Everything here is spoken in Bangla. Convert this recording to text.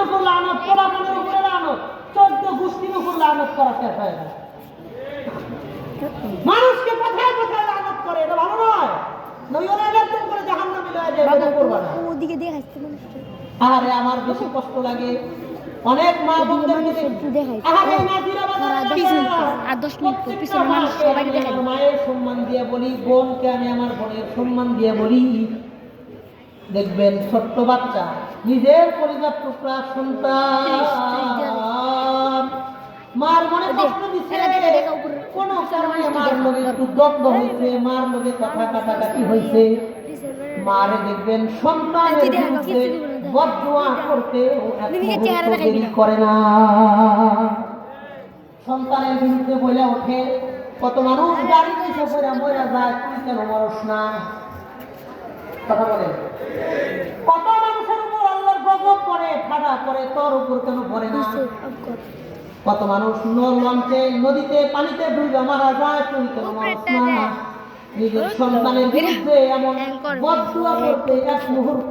উপর লানত, পোলাপানের উপরে লানত, 14 গোষ্ঠীর উপর লানত করা শেষ হয় না। মানুষকে কোথায় কোথায় লানত করে, এটা ভালো নয়। নবীরা একদম করে জাহান্নামে লয়ে যায়, এটা করবা না। ওদিকে দিয়ে হাসতে মানুষ। আরে আমার বেশি কষ্ট লাগে অনেক মা বোনদেরকে দেখি। আরে নাজিরা বাজার আর 10 মিনিট পর পিছনে মানুষ সবাইকে দেখাই। মায়ের সম্মান দিয়ে বলি, বোনকে আমি আমার বোনের সম্মান দিয়ে বলি। দেখবেন ছোট্ট বাচ্চা নিজের পরিবার টুকরা সন্তান মার মনে কষ্ট দিচ্ছে, কোনো কারণে মার লগে একটু দ্বন্দ্ব হয়েছে, মার লগে কথা কাটাকাটি হয়েছে, মারে দেখবেন সন্তানের বিরুদ্ধে বদদুয়া করতে দেরি করে না। সন্তানের বিরুদ্ধে বলে ওঠে, কত মানুষ গাড়ি পিছে পড়ে মরে যায়, তুই কেন মরস না? কথা বলে কত মানুষের উপর আল্লাহর গজব পড়ে, ঠাডা পড়ে, তোর উপর কেন পড়ে না? কত মানুষ লঞ্চে নদীতে পানিতে ডুবে মারা যায়, তুই কেন মরস না? নিজের সন্তানের বিরুদ্ধে এমন বদদুয়া করতে এক মুহূর্ত